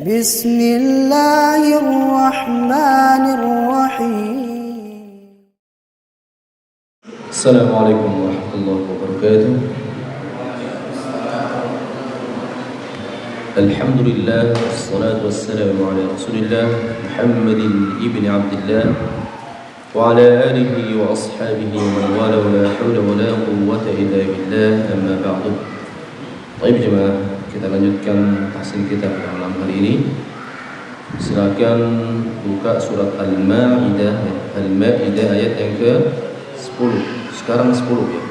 بسم الله الرحمن الرحيم. السلام عليكم ورحمة الله وبركاته. الحمد لله والصلاة والسلام على رسول الله محمد ابن عبد الله وعلى آله وأصحابه ومن والاه ولا حول ولا قوة إلا بالله أما بعد. Baik jemaah, kita lanjutkan tahsin kita pada malam hari ini. Silakan buka surat Al-Maidah, Al-Maidah ayat yang ke-10. Sekarang 10 ya.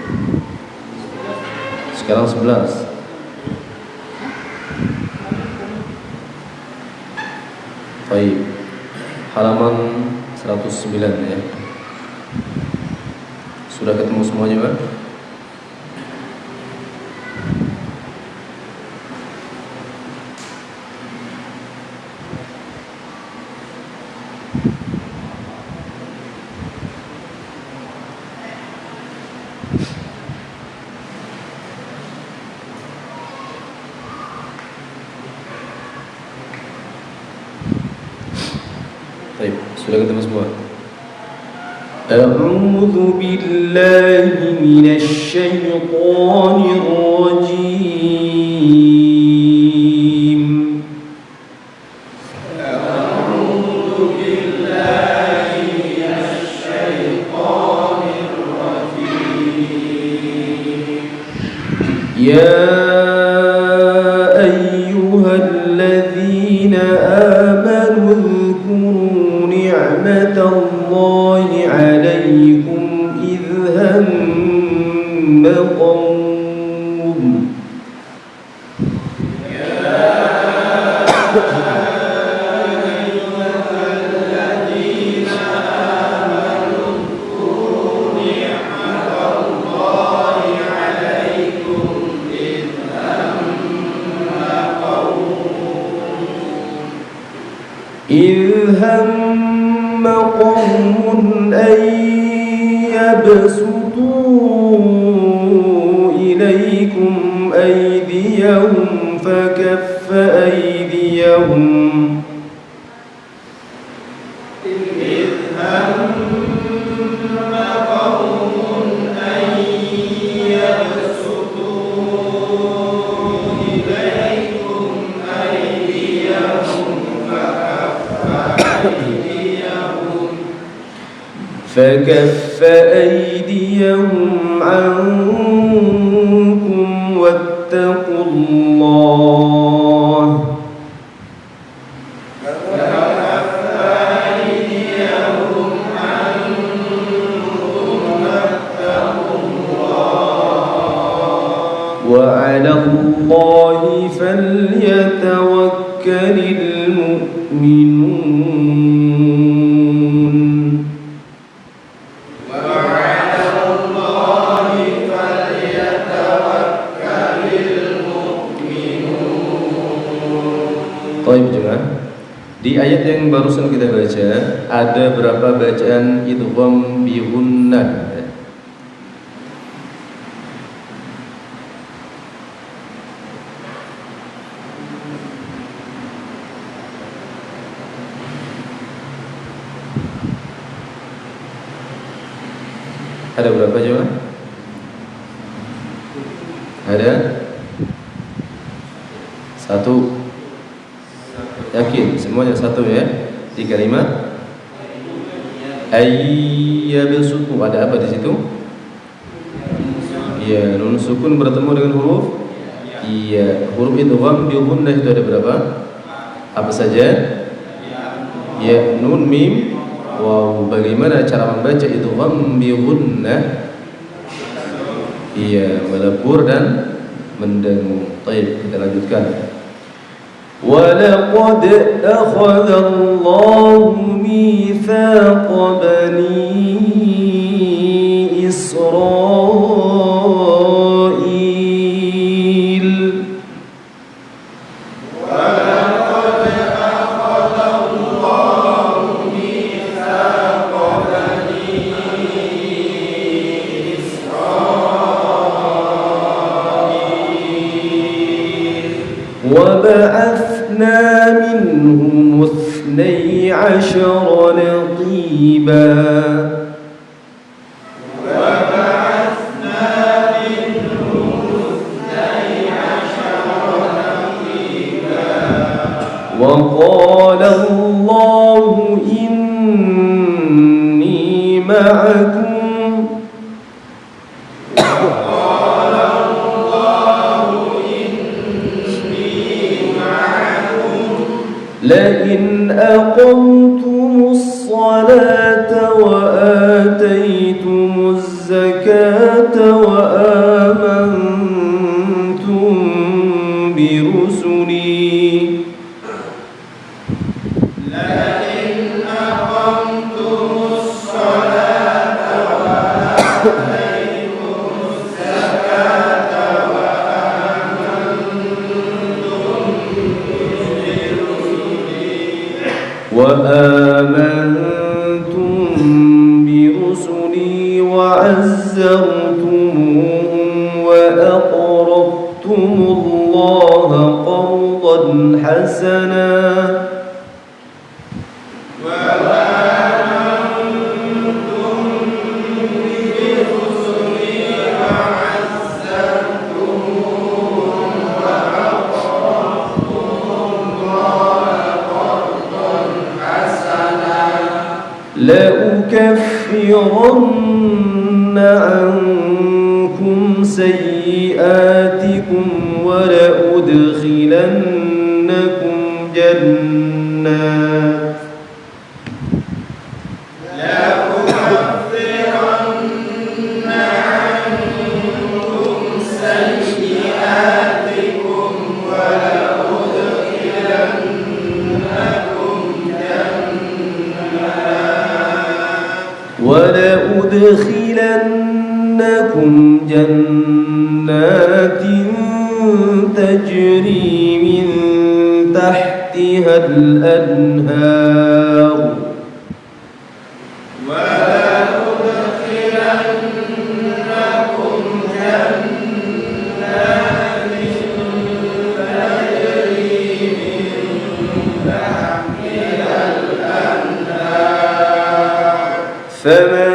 Sekarang 11. Baik. Halaman 109 ya. Sudah ketemu semuanya, Pak? Baik, sudah ketemu semua. A'udzu billahi minasy syaithanir rajim. A'udzu billahi minasy syaithanir rajim. Ya ayyuhalladzina amanu نعمة الله عليكم إذ هم قوم الذين آمنوا اذكروا نعمة الله عليكم إذ هم قوم أن يبسطوا إليكم أيديهم فكف أيديهم فكف أيديهم عنكم واتقوا الله وعلى الله فليتوكل المؤمنون. Di ayat yang barusan kita baca ada berapa bacaan idgham bi gunnah? Ada berapa jemaah? Ada? 1. Yakin semuanya 1 ya? 3 kalimat. Ayyabsutu, ada apa di situ? Iya, nun sukun bertemu dengan huruf. Iya, huruf idgham bi gunnah itu ada berapa? Apa saja? Ya, nun, mim, waw. Bagaimana cara membaca idgham bi gunnah? Iya, melebur dan mendengung. Baik, kita lanjutkan. وَلَقَدْ أَخَذَ اللَّهُ مِيثَاقَ بَنِي إِسْرَائِيلَ وَلَقَدْ أَخَذَ اللَّهُ مِيثَاقَ بَنِي إِسْرَائِيلَ وبعثنا منهم 12 نقيبا وقال الله إني معكم لئن أقمتم الصلاة وآتيتم الزكاة وآمنتم برسلي وعزرتموهم وأقرضتم الله قرضا حسنا لأكفرن عنكم سيئاتكم ولأدخلنكم جنات ولأدخلنكم جنات تجري من تحتها الأنهار فمن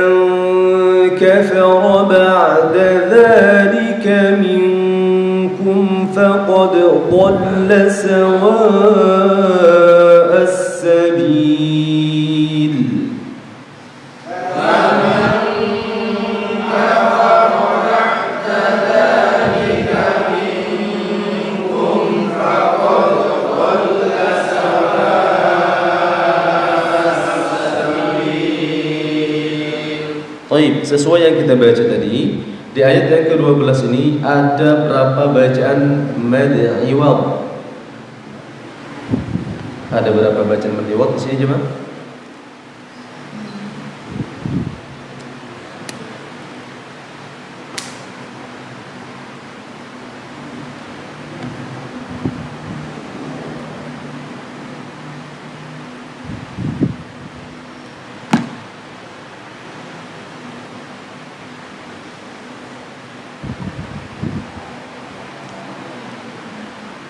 كفر بعد ذلك منكم فقد ضل سواء السبيل Baik, sesuai yang kita baca tadi di ayat yang ke-12 ini ada berapa bacaan mad iwad? Ada berapa bacaan mad iwad di sini jemaah?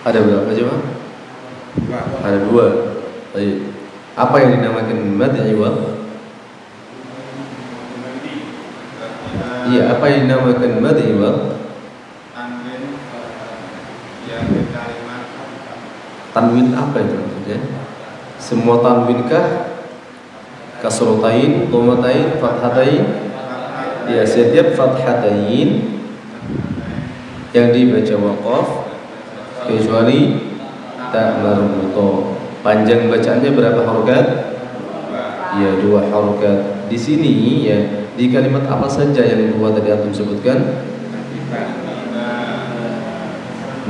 Ada berapa jemaah? Ada 2. Baik. Apa yang dinamakan mad iwad? Iya, apa yang dinamakan mad iwad? Tanwin yang di kalimat. Tanwin apa itu maksudnya? Semua tanwin kah? Kasrotain, dhammatain, fathatain? Ya, setiap fathatain yang dibaca waqaf kecuali tak marbuto. Panjang bacaannya berapa harokat? Ya, 2 harokat. Di sini ya, di kalimat apa saja yang 2 tadi antum sebutkan?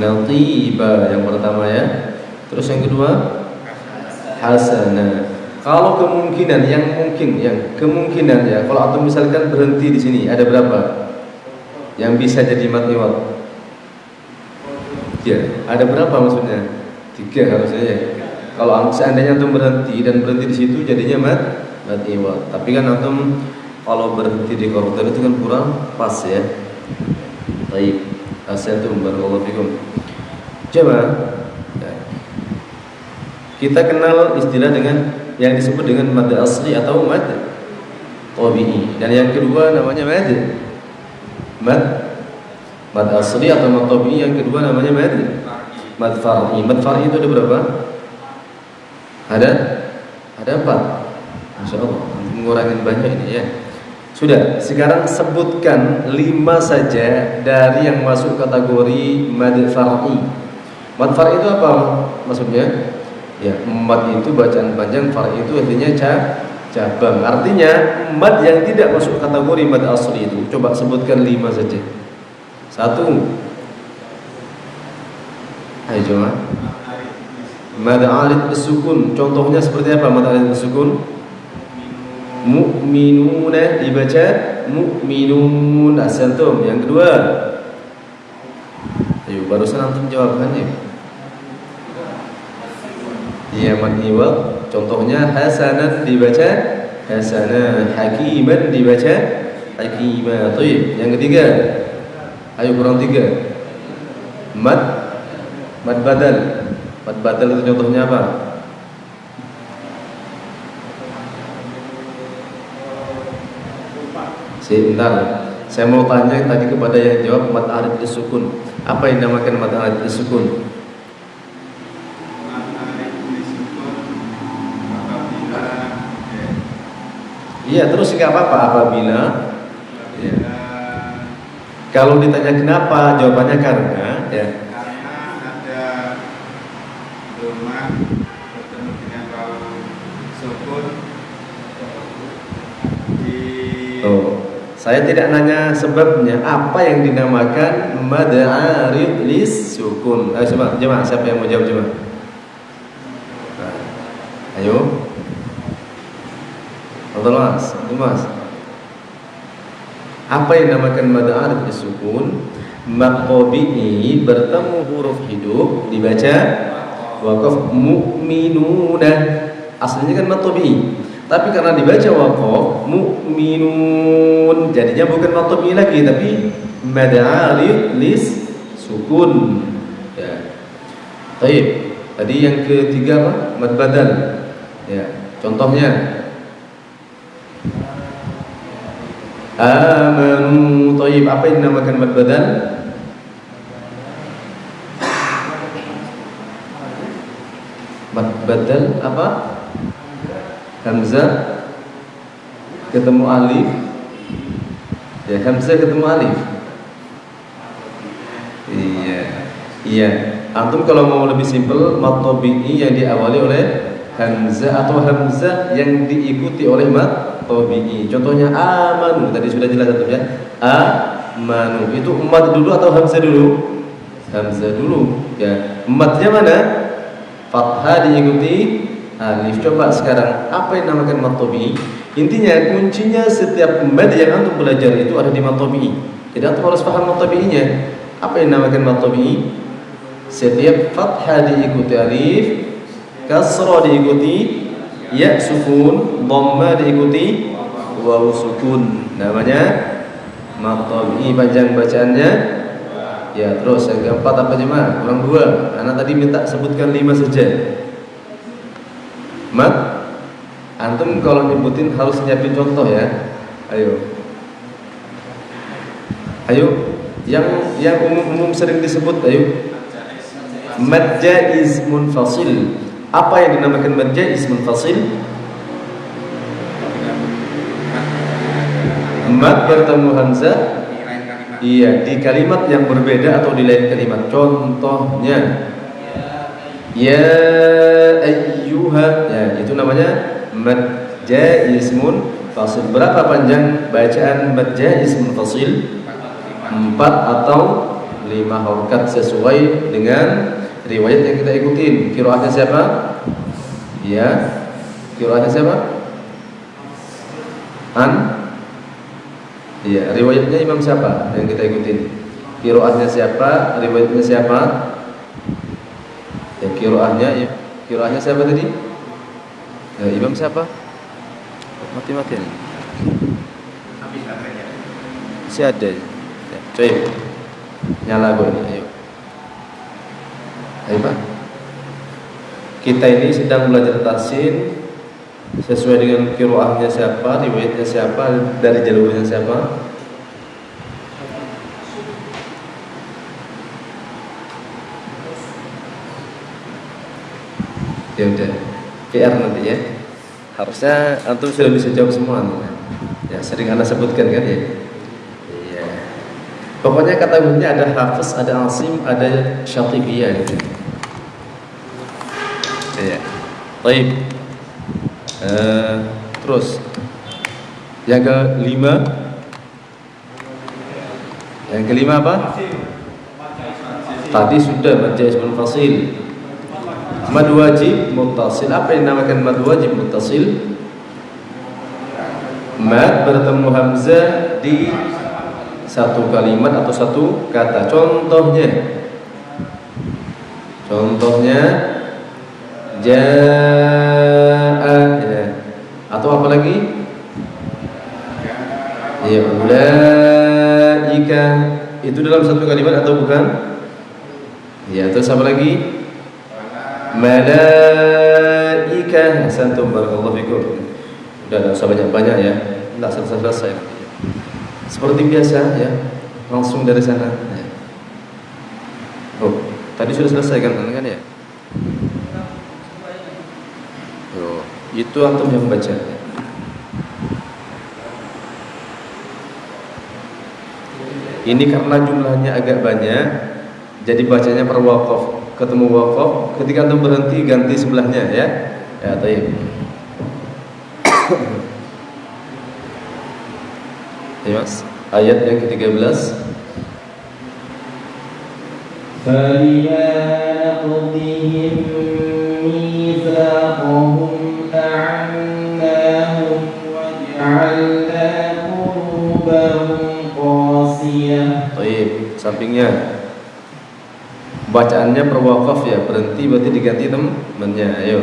Natiba yang pertama ya. Terus yang kedua hasana. Kalau kemungkinan kemungkinan ya, kalau antum misalkan berhenti di sini ada berapa yang bisa jadi mad iwad? Ya, ada berapa maksudnya? 3 harusnya ya. Kalau seandainya antum berhenti di situ jadinya mad iwad. Tapi kan antum kalau berhenti di qarotan itu kan kurang pas ya. Baik. Assalamualaikum warahmatullahi wabarakatuh. Coba Kita kenal istilah dengan yang disebut dengan mad asli atau mad tabi'i. Dan yang kedua namanya mad asli atau mad tabi'i. Yang kedua namanya mad far'i. Mad far'i itu ada berapa? Ada 4. Masya Allah, mengurangin banyak ini ya. Sudah, sekarang sebutkan 5 saja dari yang masuk kategori mad far'i. Mad far'i itu apa maksudnya? Ya, mad itu bacaan panjang, far'i itu artinya cabang. Artinya mad yang tidak masuk kategori mad asli itu, coba sebutkan 5 saja. 1. Ayo coba. Mad arid as-sukun. Contohnya seperti apa mad arid as-sukun? Mu'minuna dibaca mu'minun. Asantum. Yang kedua. Ayo barusan antum jawabannya. Iya, mad iwad. Contohnya hasanan dibaca hasanah, hakiman dibaca hakimah. Baik. Yang ketiga. Ayo kurang 3. Mad badal. Mad badal itu contohnya apa? Sebentar. Saya mau tanya tadi kepada yang jawab mad arid as-sukun. Apa yang dinamakan mad arid as-sukun? Iya, terus nggak apa-apa apabila ya. Kalau ditanya kenapa, jawabannya karena ya. Karena ada rumah bertemu dengan wawu sukun di. Saya tidak nanya sebabnya. Apa yang dinamakan mad arid lis sukun? Ayo coba, siapa yang mau jawab coba? Nah, ayo. Mas. Apa yang dinamakan mad arid lis sukun? Mad tabi'i bertemu huruf hidup dibaca waqaf mu'minuna. Aslinya kan mad tabi'i. Tapi karena dibaca waqaf mu'minun, jadinya bukan mad tabi'i lagi tapi mad arid lis sukun. Ya. Baik. Tadi yang ketiga apa? Mad badal. Ya. Contohnya amanu. Baik. Apa yang dinamakan mad badal? Mad badal apa? Hamzah ketemu alif. Ya, hamzah ketemu alif. Iya. Antum kalau mau lebih simpel, mad tabi'i yang diawali oleh hamzah atau hamzah yang diikuti oleh mad tabi'i. Contohnya amanu, tadi sudah jelas satu ya. Amanu itu mad dulu atau hamzah dulu? Hamzah dulu. Ya, madnya mana? Fathah diikuti alif. Coba sekarang apa yang dinamakan mad tabi'i? Intinya kuncinya setiap mad yang antum belajar itu ada di mad tabi'i. Jadi antum harus paham mad tabi'inya. Apa yang dinamakan mad tabi'i? Setiap fathah diikuti alif, kasrah diikuti ya sukun, dhamma diikuti wawu sukun. Namanya mad tabi'i. Panjang bacaannya. Ya, terus yang keempat apa jemaah? Kurang 2. Anak tadi minta sebutkan 5 saja. Mad, antum kalau nyebutin harus nyiapin contoh ya. Ayo, yang umum sering disebut, ayo. Mad jaiz munfasil. Apa yang dinamakan mad jaiz munfasil? Mad bertemu hamzah. Iya, di kalimat yang berbeda atau di lain kalimat. Contohnya ya ayyuha, ya itu namanya mad jaiz munfasil. Berapa panjang bacaan mad jaiz munfasil? 4 atau 5 harokat sesuai dengan riwayat yang kita ikutin. Qiraatnya siapa? Ya, qiraatnya siapa? Iya, riwayatnya imam siapa yang kita ikutin? Qiraatnya siapa? Riwayatnya siapa? Ya, qiraatnya siapa tadi? Ya, imam siapa? Mati-matian. Masih ada. Ya, coy. Nyala gue ini, ayo. Ayo Pak. kita ini sedang belajar tahsin sesuai dengan qiraahnya siapa, riwayatnya siapa, dari jalurnya siapa. Ya udah, PR nanti ya. Harusnya antum sudah bisa jawab semua nih. Ya sering anda sebutkan kan ya. Iya. Pokoknya kata kuncinya ada Hafiz, ada Asim, ada Syatibiyah gitu. Iya. Baik. Terus yang kelima. Yang kelima apa? Tadi sudah mad ismul fasil. Mad wajib muttasil. Apa yang dinamakan mad wajib muttasil? Mad bertemu hamzah di satu kalimat atau satu kata. Contohnya jaa ya. Atau apa lagi? Ya ulaika. Itu dalam satu kalimat atau bukan? Ya, terus apa lagi? Malaika. Hasantum barakallahu fikum. Udah enggak usah banyak-banyak ya. Enggak selesai. Seperti biasa ya. Langsung dari sana. Ya. Oh, tadi sudah selesai kan ya? Oh, itu antum yang baca. Ini karena jumlahnya agak banyak, jadi bacanya per waqaf. Ketemu waqaf, ketika antum berhenti ganti sebelahnya ya. Ya, baik. Ya, Mas. Ayat yang ke-13. فَبِمَا نَقْضِهِم مِّيثَاقَهُمْ لَعَنَّاهُمْ وَجَعَلْنَا قُلُوبَهُمْ قَاسِيَةً. Baik, sampingnya. Bacaannya per waqaf ya, berhenti berarti diganti temannya. Ayo.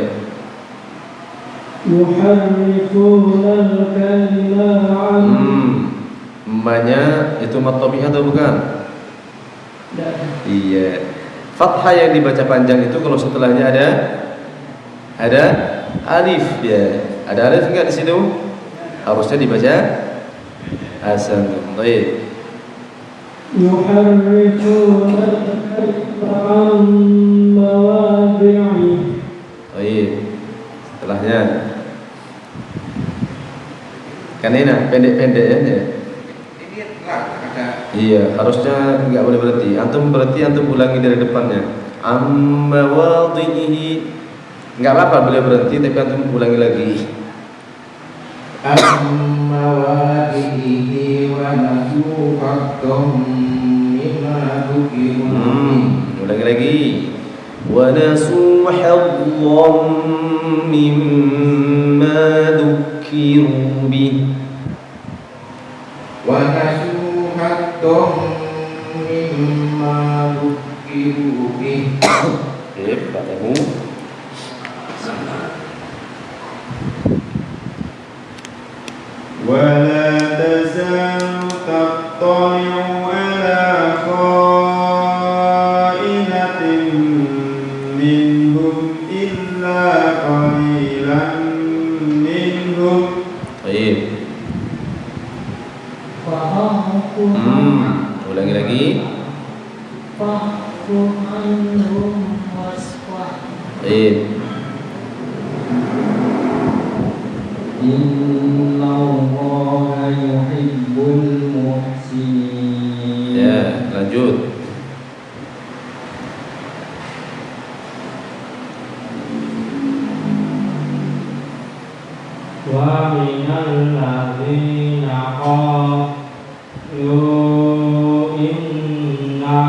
يُحَرِّفُونَ الْكَلِمَ عَنْ Manya itu mad tabi'i atau bukan? Iya. Fathah yang dibaca panjang itu kalau setelahnya ada alif ya. Ada alif enggak di situ? Harusnya dibaca hasan. Baik. يُحَرِّفُونَ الْكَلِمَ عَنْ مَوَاضِعِهِ. Baik. Setelahnya kan enak, pendek-pendek ya. Iya, harusnya enggak boleh berhenti. Antum ulangi dari depannya. Amma wadhihi. Enggak apa-apa boleh berhenti tapi antum ulangi lagi. Amma wadhihi wa nasu haqqahum mimma dhukiru. Ulangi lagi. Wa nasu haqqahum mimma dhukiru bih. Wa nasu haqqahum mimma dhukiru bih. Katamu. ولا تزال تطلع على خائنة منهم إلا قليلا منهم. Baik. Ulangi lagi. Baik. Innallaha yuhibbul muhsinin. Ya, lanjut. Wa minal ladzina qalu inna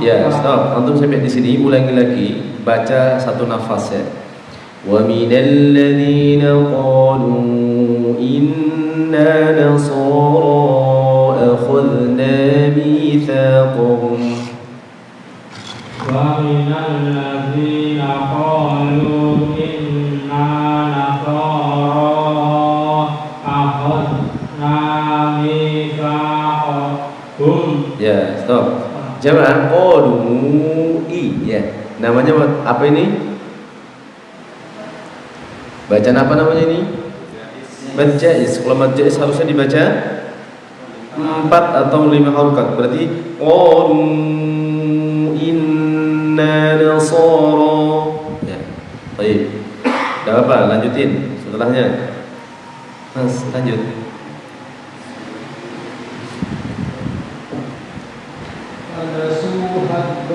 Ya, stop. Antum sampai di sini ulangi lagi, baca satu nafas ya. Wa minal ladzina qalu inna nasara akhadna mitsaqahum. Wa minal ladzina qalu inna Hum. Ya, stop. Jamaah qudui ya. Namanya apa ini? Bacaan apa namanya ini? Mad jaiz. Kalau mad jaiz harusnya dibaca 4 atau 5 harokat. Berarti qalu inna nasara. Ya. Baik. Enggak apa, lanjutin setelahnya. Mas, lanjut. Ada suhat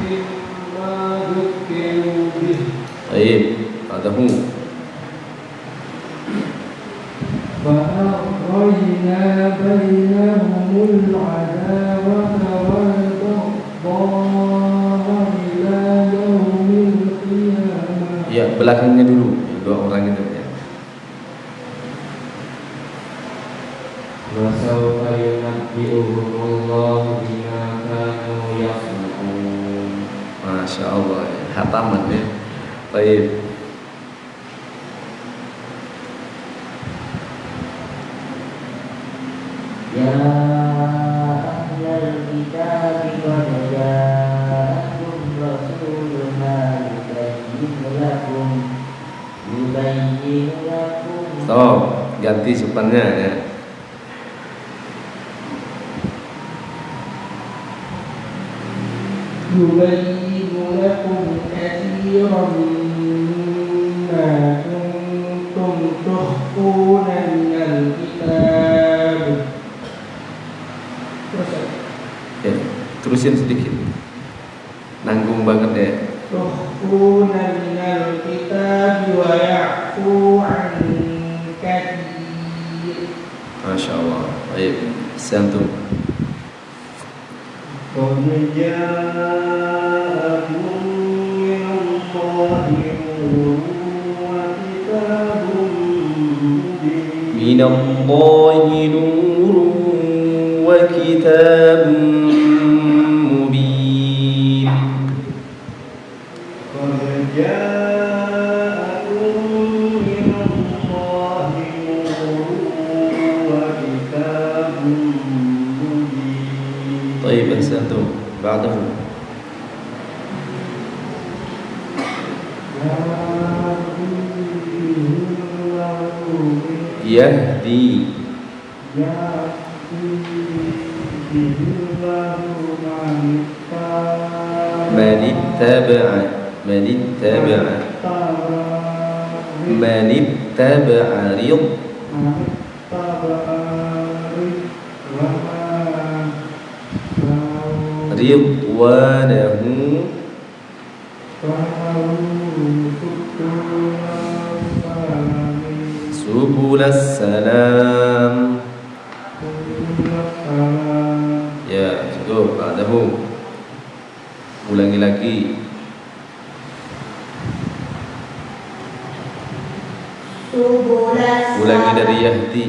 mimma dzukiru bih. Baik. Adahu. فأغرينا بينهم العداوة والبغضاء إلى يوم القيامة. Ya, belakangnya dulu. Dua orang itu ya. وسوف ينبئهم الله بما كانوا يصنعون. Masya Allah, ya. Hataman ya. Baik. Ya ahlal kitab qad ja'akum rasuluna yubayyin lakum. Stop, ganti supannya ya. يبين لكم كثيرا مما كنتم تخفون من الكتاب. Ya, terusin sedikit. Nanggung banget ya. تخفون من الكتاب ويعفو عن كثير. Masya Allah. Baik, santum. قد جاءكم من الله نور وكتاب مبين. Minallahi nurun wa kitabun mubin. قد جاءكم من الله نور وكتاب مبين. طيب أحسنتم. بعده يهدي من اتبع رض رضوانه سبل السلام. Ya, cukup. Ba'dahu. Ulangi lagi. Ulangi dari Yahdi.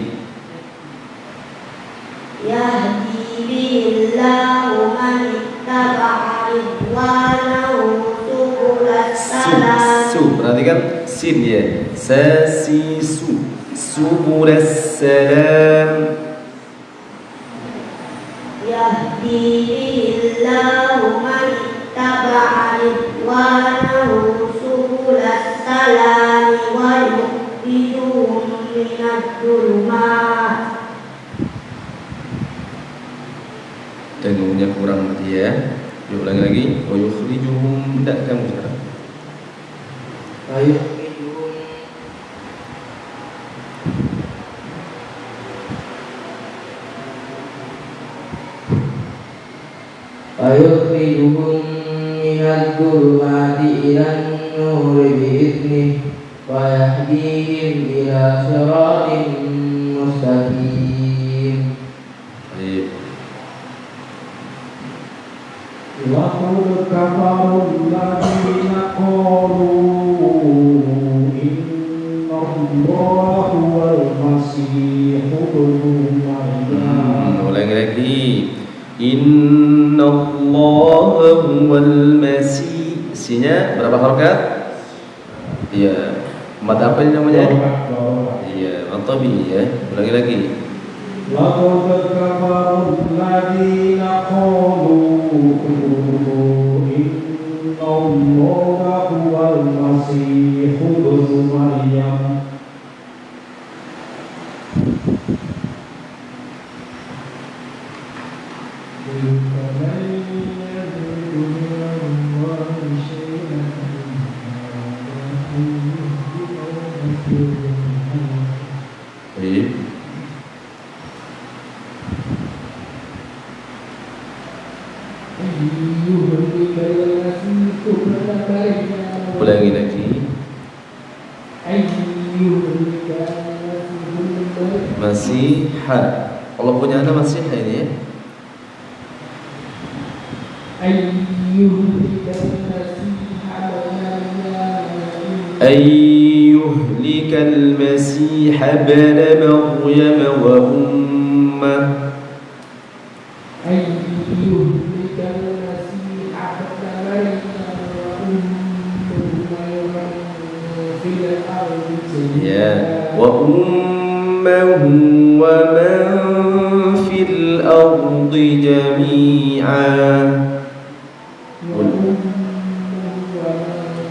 Yahdi billahu man ittaba'a ridwanahu subulas salam. Perhatikan sin ya. Sasisu. Subulas salam. Yahdi billahu man ittaba'a ridwanahu subulas salam wa yukhrijuhum minadh dhulumat. Dengungnya kurang tadi ya. Yuk ulangi lagi. Wa yukhrijuhum. Tidak kamu sekarang. Ayo. Ayukhrijuhum minadh dhulumati ilan nuri bi'idhnih wa yahdihim ila siratin mustaqim. Baik. Laqad kafara alladziina qalu inna Allaha huwal masiih ibnu Maryam. Ulangi lagi. Inna Allah huwal masih. Sinya berapa harokat? Iya. Mad apa ini namanya? Iya, matabi ya. Ulangi lagi. laqad kafara alladziina qalu innallaha huwal masiih ibnu Maryam. Ulangi lagi. Masihah. Allah punya anak Masihah ini ya. Ayyuhlikal Masih ibn Maryam wa ummah. Ya, wa ummuhu wa man fil ardi jami'an.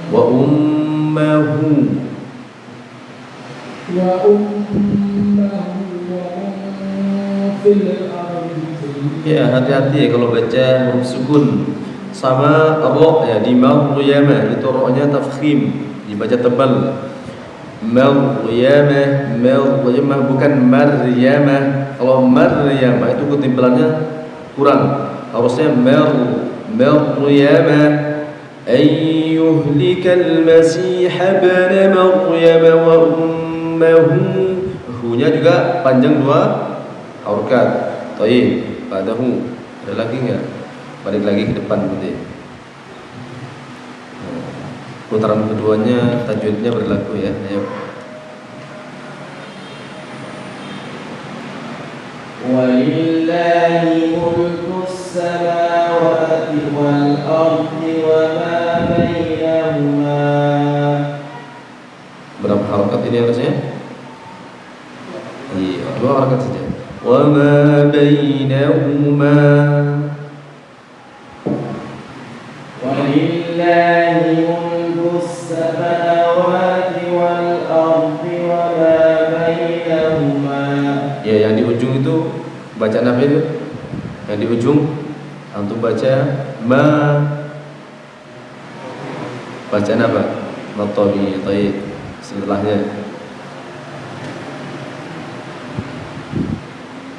Wa ummuhu ya, hati-hati kalau baca huruf sukun sama ro ya di Maryam itu ro-nya tafkhim, dibaca tebal. Maryam bukan Maryam. Kalau Maryam itu ketimbalannya kurang, harusnya Maryam. Ayyuhlikal Masih ibn Maryam wa ummuhu. Hu-nya juga panjang 2 harakat. Baik, padahu. Ada lagi enggak? Balik lagi ke depan berarti. Putaran keduanya tajwidnya berlaku ya. Ayo. Walillahi mulkus samawati wal ardi wa ma bainahuma. Berapa harakat ini harusnya? Iya, 2 harakat saja. Wa ma bainahuma. Walillahi mulkus samawati wal ardi wa ma bainahuma. Ya, yang di ujung itu bacaan apa itu? Yang di ujung antum baca ma. Bacaan apa? Matabi. Baik. Setelahnya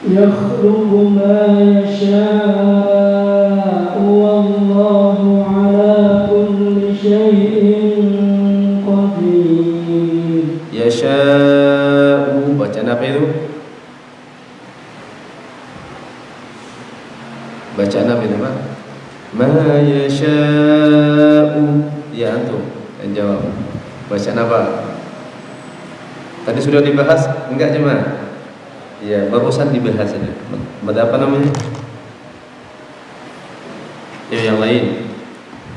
yakhluqu ma yasha'u wallahu ala kulli syai'in qadir. Yasha'u bacaan apa itu? Bacaan apa itu, Pak? Ma yasha'u. Ya, antum yang jawab. Bacaan apa? Tadi sudah dibahas enggak cuma? Ya, barusan dibahas aja. Mad apa namanya? Ya, yang lain.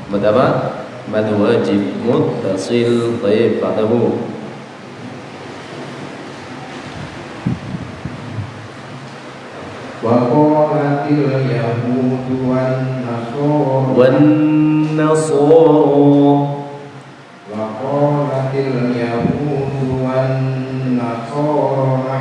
Mad apa? Mad wajib muttasil. Baik, padahu. Wa qalatil yahudu wan nasara. Wa qalatil yahudu wan nasara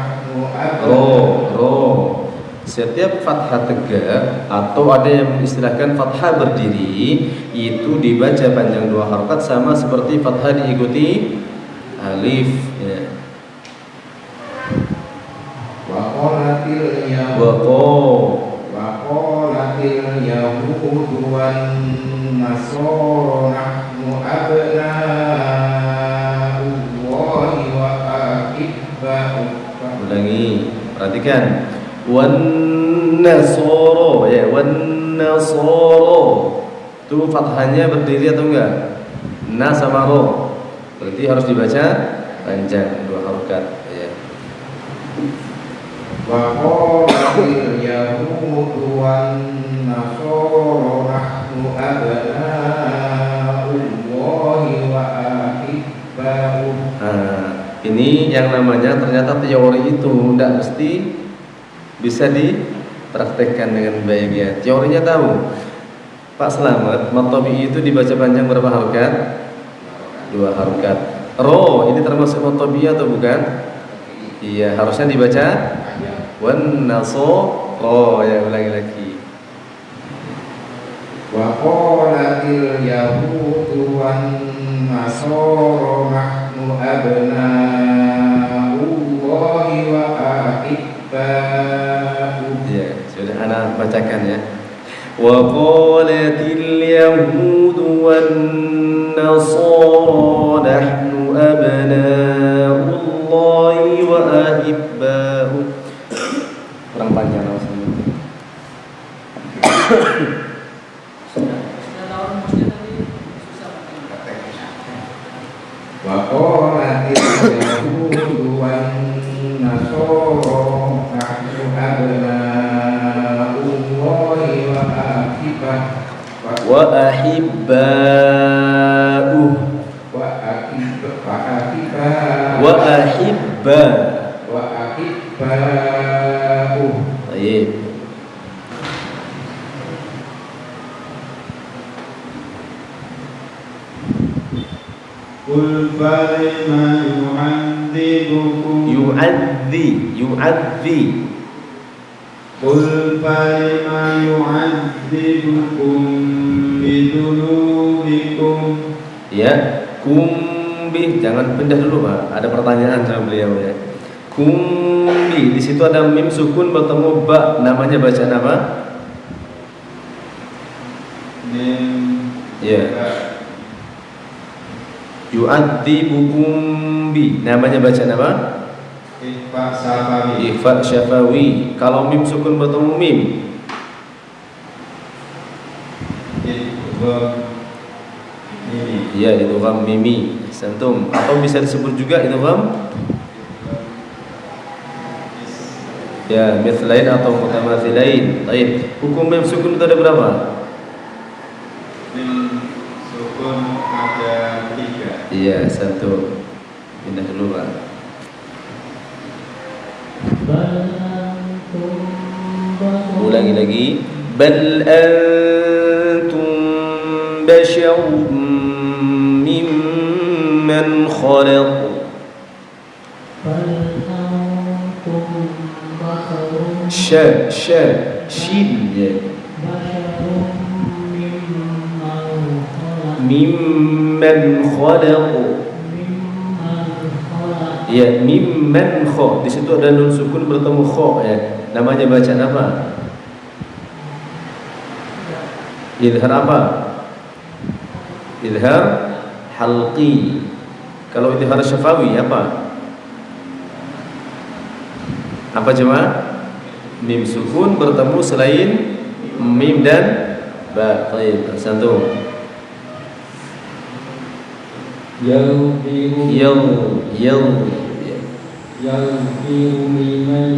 Ro. Setiap fathah tegak atau ada yang mengistilahkan fathah berdiri itu dibaca panjang 2 harakat sama seperti fathah diikuti alif ya. Wa qalatil yahudu wan nasara nahnu abna'ullahi wa ahibba'u. Ulangi, perhatikan. Wan nasara ya, wan nasara. Itu fathahnya berdiri atau enggak? Na sama ro. Berarti harus dibaca panjang 2 harakat ya. Wa qalatil yahudu wan nasara nahnu abna'ullahi wa ahibba'u. Ini yang namanya ternyata teori itu tidak mesti Bisa dipraktekkan dengan baik ya. Teorinya tahu. Pak Slamet, mat tabi'i itu dibaca panjang berapa harokat? 2 harokat. Ro, ini termasuk mat tabi'i atau bukan? Iya, harusnya dibaca wan nasara. Ya, ulangi lagi. Wa qalatil yahudu wan nasara nahnu abna'ullahi wa ahibba'uh. Ya, sudah anak bacakan ya. Wa qalatil yahudu wan nasara nahnu abna'ullahi wa ahibba'uh. Kurang panjang rasanya. Wa qalatil yahudu wan nasara nahnu abna'ullahi wa ahibba'uh. Wa ahibba'uh. Wa ahibba'uh. Baik. Qul falima yu'adzibukum Yu'adzi. Qul falima yu'adzibukum bidunubikum. Ya, kumbi, jangan pindah dulu Pak. Ada pertanyaan sama beliau ya. Kumbi, di situ ada mim sukun bertemu ba, namanya bacaan apa? Mim. Ya. Yu'adzibukum bi, namanya bacaan apa? Ikhfa safawi. Ikhfa syafawi. Kalau mim sukun bertemu mim, Idgham mimi. ya itu kan mimi, santum. Atau bisa disebut juga itu kan ya mithlain atau mutamathilain. Baik. Hukum mim sukun itu ada berapa? Mim sukun ada 3. Iya, satu. Pindah dulu Pak. Ulangi lagi. Bal antum basyarum mimman khalaq. Shin ya. Mimman khalaq. Ya, mimman kho. Di situ ada nun sukun bertemu kho ya. Namanya bacaan apa? Idhar apa? Idhar halqi. Kalau idhar syafawi apa? Apa jemaah? Mim sukun bertemu selain mim dan ba. Baik, satu. Yaghfiru liman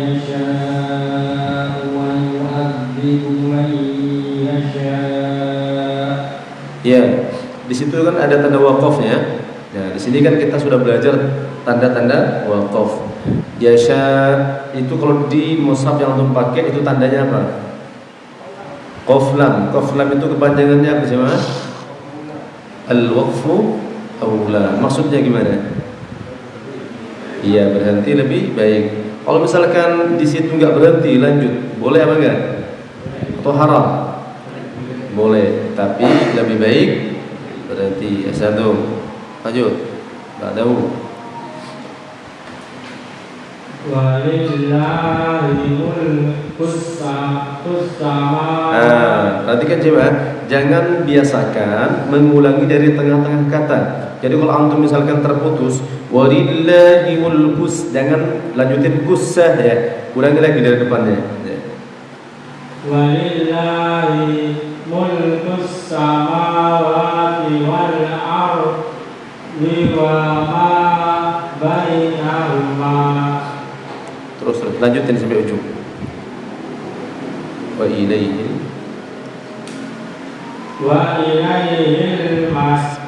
yasha'u wa yu'adzibu man yasha'. Ya, di situ kan ada tanda waqaf ya. Nah, di sini kan kita sudah belajar tanda-tanda waqaf. Yasha itu kalau di mushaf yang antum pakai itu tandanya apa? Qaf lam. Qaf lam itu kepanjangannya apa sih, Mas? Al-waqfu aula. Maksudnya gimana? Iya, berhenti lebih baik. Kalau misalkan di situ nggak berhenti, lanjut, boleh apa enggak? Atau haram? Boleh, tapi lebih baik berhenti. Satu, lanjut. Ba'dahu. Walillahi mulkus samawati. Perhatikan coba, jangan biasakan mengulangi dari tengah-tengah kata. Jadi kalau antum misalkan terputus, walillahi mulkus, jangan lanjutin kusah ya. Ulangi lagi dari depannya. Ya. Walillahi mulkus samawati wal ardi wa ma bainahuma. Terus lanjutin sampai ujung. Wa ilaihil masir.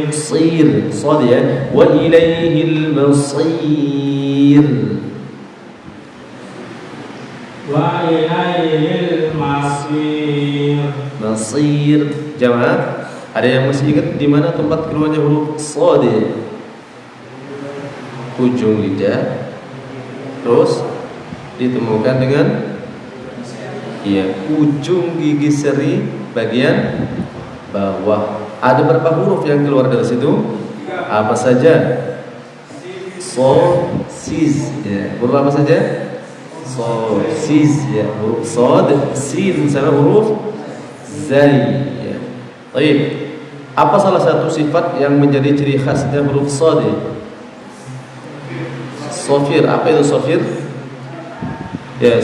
Sir, sad ya. Wa ilaihil masir. wa ilaihil masir. Masir jamaah. Ada yang masih ingat di mana tempat keluarnya huruf shad? Ujung lidah, terus ditemukan dengan ujung gigi seri bagian bawah. Ada berapa huruf yang keluar dari situ? Apa saja? So, sis, ya. Huruf apa saja? So, sis, ya. Huruf sod, sin, sama huruf zai, ya. Baik. Apa salah satu sifat yang menjadi ciri khasnya huruf sod? Sofir. Apa itu sofir? Ya,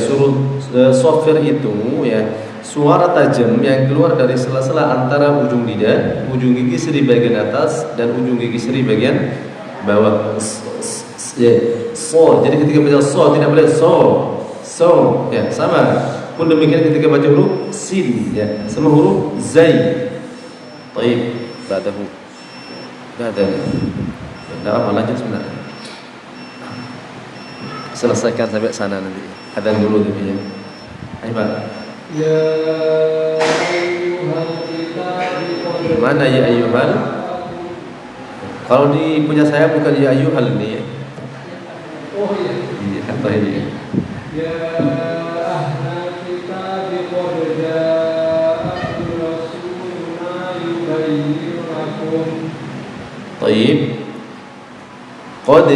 sofir itu ya suara tajam yang keluar dari sela-sela antara ujung lidah, ujung gigi seri bagian atas dan ujung gigi seri bagian bawah. So. Jadi ketika baca so tidak boleh so ya, sama pun demikian ketika baca huruf sin ya, sama huruf zai. Baik, ba'dahu. Tidak apa, lanjut sebenarnya. Selesaikan sampai sana nanti. Adzan dulu tapi ya. Ayo Pak. Ya ayyuhal kitab. Mana ya ayyuhal? Kalau di punya saya bukan ya ayyuhal ini ya. Oh iya. Iya, apa ini? Ya ahlal kitab qad ja'akum rasuluna yubayyinu lakum. Baik. Qad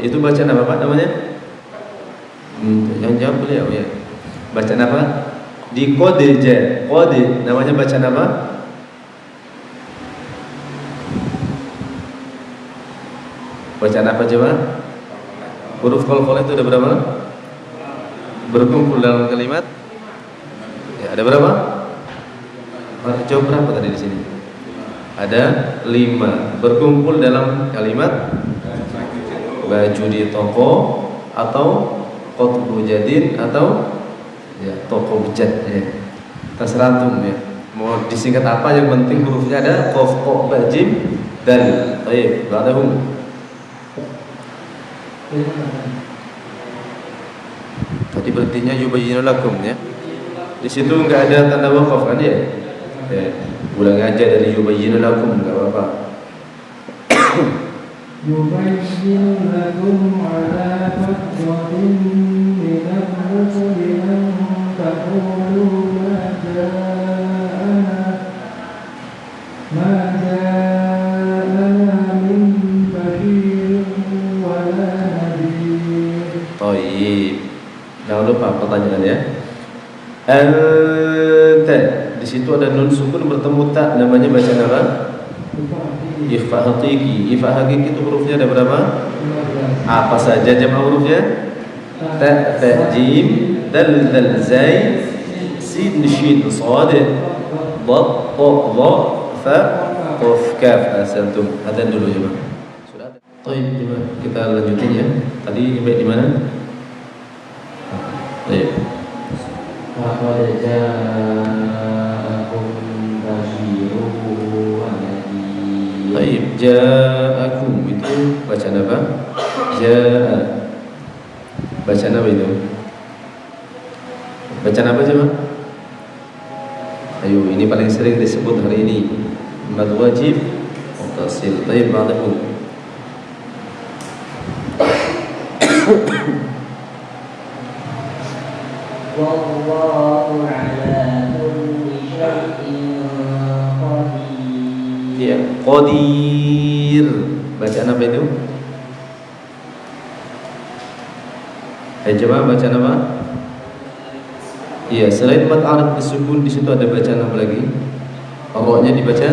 itu bacaan apa Pak namanya? Jangan jawab beliau ya. Bacaan apa? Di qad namanya bacaan apa? Bacaan apa coba? Huruf qalqalah itu ada berapa? Berkumpul dalam kalimat? Ya, ada berapa? Jawab berapa tadi di sini? Ada 5. Berkumpul dalam kalimat baju di toko atau qutbu jadid atau ya toko bejat ya. Terserah antum ya. Mau disingkat apa yang penting hurufnya ada qaf, qa, ba, jim, dal. Baik, ba'dahum. Tadi berartinya yubayyinu lakum ya. Di situ enggak ada tanda waqaf kan ya? Ya. Ulang aja dari yubayyinu lakum enggak apa-apa. Yubayyinu lakum ala fatratin minal rusuli an taqulu ma ja'ana min bashirin wa la nadhir. Baik. Jangan lupa pertanyaannya. Anta. Di situ ada nun sukun bertemu ta, namanya bacaan apa? Ifa hakiki. Ifa hakiki itu hurufnya ada berapa? Apa saja jama hurufnya? Ta, jim, dal, zai, sin, shin, shad, dad, ta, dha, fa, qaf, kaf. Asantum. Adzan dulu ya, Bang. Sudah ada. Baik, coba kita lanjutin ya. Tadi sampai di mana? Baik. Laqad ja'akum basyirun wa nadhir. Baik, ja'akum itu bacaan apa? Ja'a. Bacaan apa itu? Bacaan apa coba? Ayo, ini paling sering disebut hari ini. Mad wajib muttasil. Baik, ba'dahu. Wallahu ala kulli syai'in qadir. Ya, qadir. Bacaan apa itu? Ayo coba bacaan apa? Iya, selain mat arab disukun di situ ada bacaan apa lagi? Ra-nya dibaca?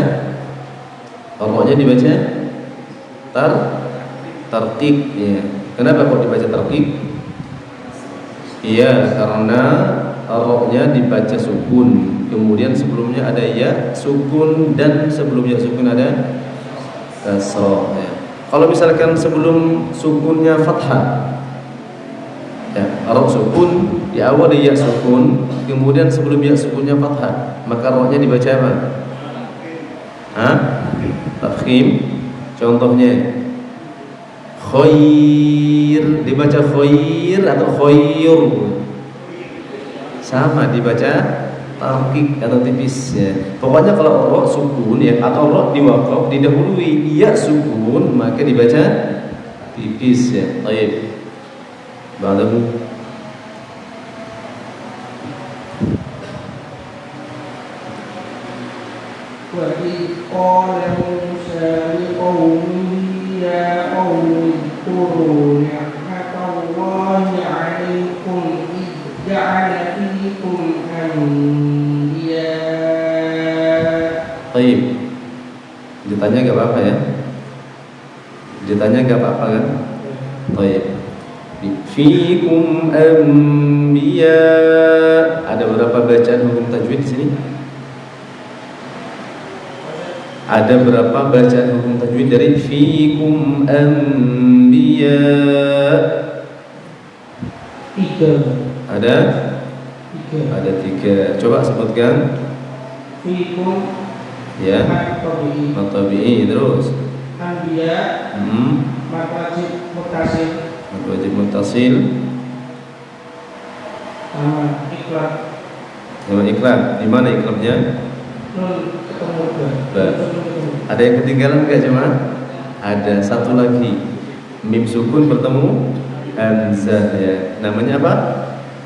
Ra-nya dibaca? Tarqiq ya. Kenapa kok dibaca tarqiq? Iya, karena ra-nya dibaca sukun. Kemudian sebelumnya ada ya sukun dan sebelumnya sukun ada kasrah ya. Kalau misalkan sebelum sukunnya fathah ya, ra sukun di awal ya sukun, kemudian sebelum ya sukunnya fathah, maka ra-nya dibaca apa? Tafkhim. Contohnya khair dibaca khair atau khair? sama dibaca tarkik atau tipis ya. Pokoknya kalau ro sukun ya atau ro diwaqaf didahului iya sukun maka dibaca tipis ya. Baik. Ba'dahu wa qala Musa liqaumihi ya qaumi اذكروا نعمة الله عليكم إذ جعل فيكم أنبياء. Baik. Ditanya gak apa-apa ya? Ditanya gak apa-apa kan? Baik. Fikum anbiya. Ada berapa bacaan hukum tajwid di sini? Ada berapa bacaan hukum tajwid dari fikum anbiya? 3. Ada? Ada 3. Coba sebutkan. Fikum Ya. Matabi'i terus. Anbiya. Maqasid mutasil. Wajib mutasil Sama iklan. sama iklan. Di mana iklannya? Nun ketemu Ba. Ada yang ketinggalan enggak jemaah? Ada satu lagi. Mim sukun bertemu hamzah ya. Namanya apa?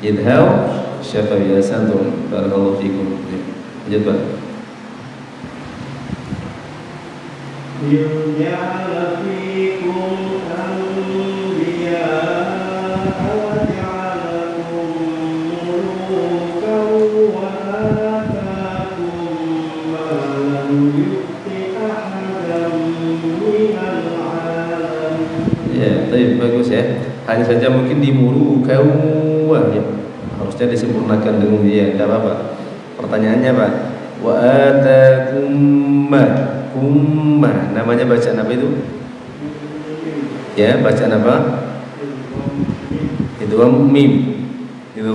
Idhal syafawi asantum. Barakallahu fikum. Lanjut Pak. Yuja'ala fikum anbiya wa ja'alakum mulukan wa atakum ma lam yu'ti ahadan minal alamin. Ya, tapi bagus ya. Hanya saja mungkin dimuru kau ya. Harusnya disempurnakan dengan dia, enggak apa-apa. Pertanyaannya Pak. Wa atakum kumma. Namanya bacaan apa itu? Ya, bacaan apa? Itu mim. Itu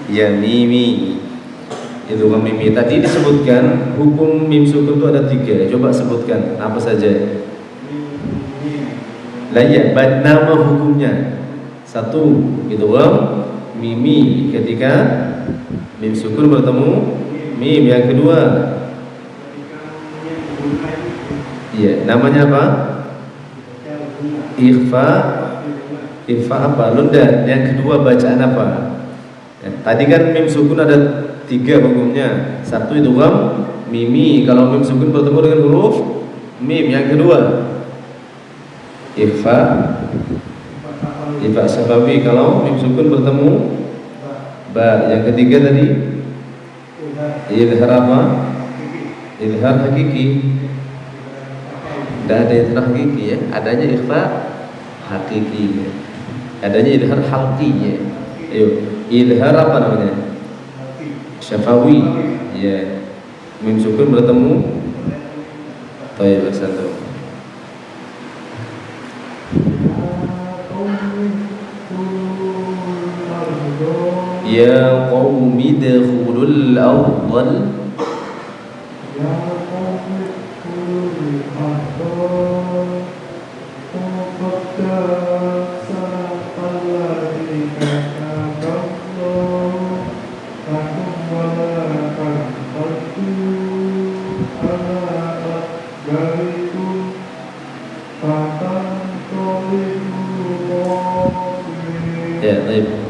ya mimi. Itu mimi. Tadi disebutkan hukum mim sukun itu ada 3. Coba sebutkan apa saja. Lah ya, nama hukumnya. 1 itu mimi ketika mim sukun bertemu mim. Yang kedua, iya, namanya apa? Ikhfa. Ikhfa apa? Lunda. Yang kedua bacaan apa? Ya, tadi kan mim sukun ada 3 hukumnya. 1 itu mimi kalau mim sukun bertemu dengan huruf mim. Yang kedua ikhfa. Ikhfa syafawi kalau mim sukun bertemu ba. Yang ketiga tadi idhar apa? Idhar hakiki. Tidak ada idhar hakiki ya. Adanya ikhfa hakiki ya. Adanya idhar halqi ya. Ayo, idhar apa namanya? Syafawi ya. Mim sukun bertemu Tayyib satu. Ya qaumi dakhulul awwal.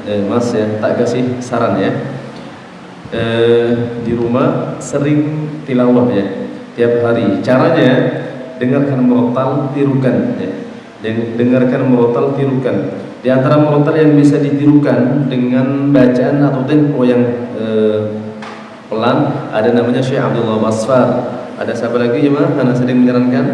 Ya, Mas ya, tak kasih saran ya. Di rumah sering tilawah ya, tiap hari. Caranya dengarkan murattal, tirukan ya. Dengarkan murattal, tirukan. Di antara murattal yang bisa ditirukan dengan bacaan atau tempo yang pelan, ada namanya Syekh Abdullah Basfar. Ada siapa lagi ya Mas? Karena sering menyarankan.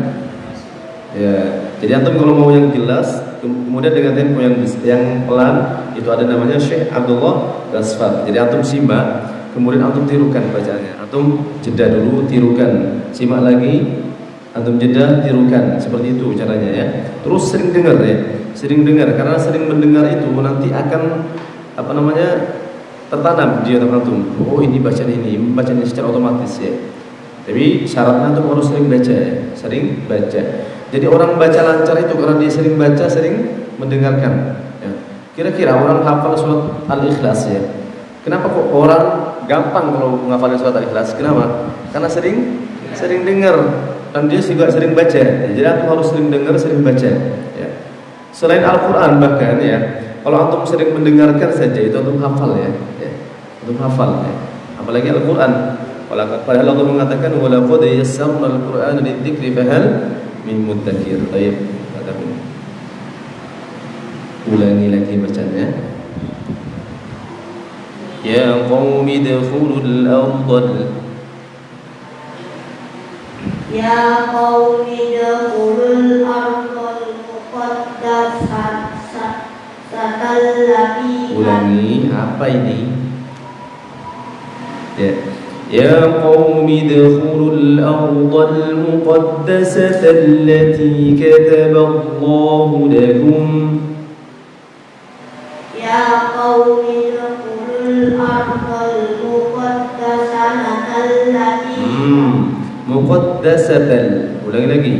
Ya, jadi antum kalau mau yang jelas, kemudian dengan tempo yang pelan, itu ada namanya Syekh Abdullah Basfar. Jadi antum simak, kemudian antum tirukan bacaannya. Antum jeda dulu, tirukan, simak lagi, antum jeda, tirukan. Seperti itu caranya ya. Terus sering dengar ya, sering dengar. Karena sering mendengar itu nanti akan tertanam di otak antum. Oh ini bacaan secara otomatis ya. Tapi syaratnya antum harus sering baca ya, sering baca. Jadi orang baca lancar itu karena dia sering baca, sering mendengarkan ya. Kira-kira orang hafal surat Al-Ikhlas ya. Kenapa kok orang gampang kalau menghafalin surat Al-Ikhlas? Kenapa? Karena sering dengar dan dia juga sering baca. Jadi antum harus sering dengar, sering baca. Ya. Selain Al-Quran bahkan ya, kalau antum sering mendengarkan saja itu antum hafal ya. Antum hafal ya. Apalagi Al-Quran. Padahal Allah mengatakan walaqad yassarna al-Qur'ana lidzikri fahal min mudzakir. Baik, katakan. Ulangi lagi bacanya. Ya qaumi dukhulul ardh. Ya qaumi dukhulul ardhal muqaddasata allati. Ulangi, apa ini? Ya qaumi dukhulul ardhal muqaddasata allati kataballahu lakum. Ya qaumi dukhulul ardhal muqaddasata allati. Muqaddasatan. Ulangi lagi.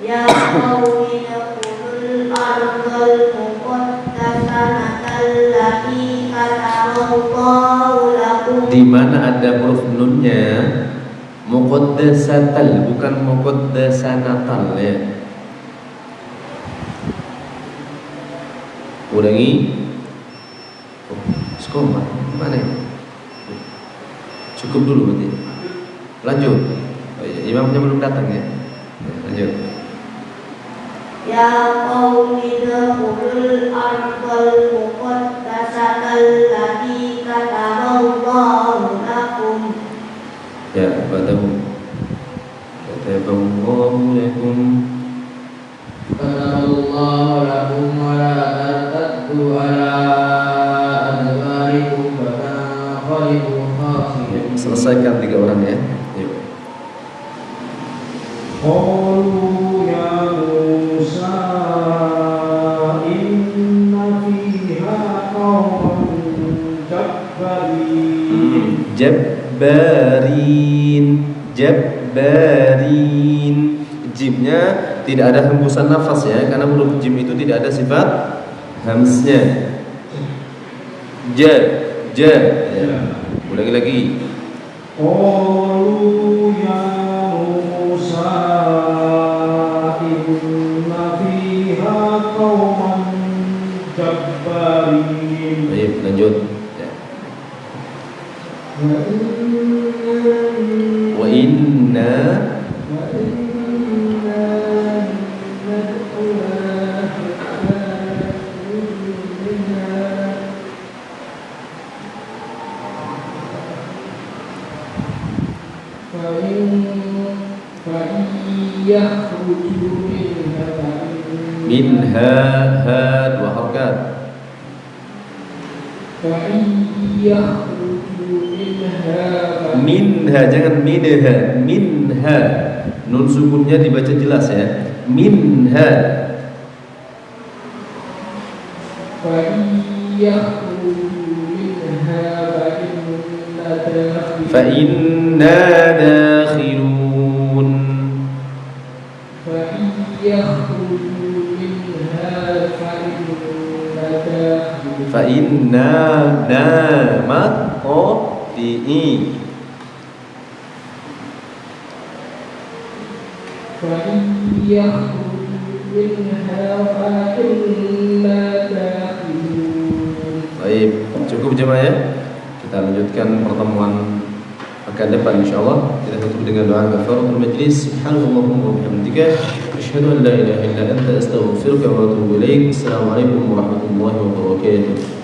Ya qaumi dukhulul ardhal muqaddasata allati kataballahu lakum. Di mana ada huruf nunnya? Muqaddasatal, bukan muqaddasanatal ya. Ulangi. Skoma, mana ya? Cukup dulu berarti. Lanjut. Oh, iya. Imamnya belum datang ya. Lanjut. Ya qaumi dukhulul ardhal muqaddasata allati kataballahu lakum. Ya, batahu. Kataballahu lakum. Kataballahu lakum wa la tartaddu ala adbarikum wa tanqalibu khasirin. Selesaikan 3 orang ya. Yuk. Qalu ya Musa inna fiha qauman Jabbarin. Jimnya tidak ada hembusan nafas ya, karena huruf jim itu tidak ada sifat hamznya. Ja. Ya. Ulangi lagi. Qalu ya Musa inna fiha qauman jabbarin. Baik, lanjut. Ya. Wa inna minha had wa harakat. Minha, jangan minha. Minha, nun sukunnya dibaca jelas ya. Minha. Fa inna dakhilun. Fa inna namat qati'i. Baik, cukup jemaah ya. Kita lanjutkan pertemuan akan depan insyaallah. Kita tutup dengan doa kafaratul majlis. Subhanallahumma wa bihamdika asyhadu an la ilaha illa anta astaghfiruka wa atubu ilaik. Assalamualaikum warahmatullahi wabarakatuh.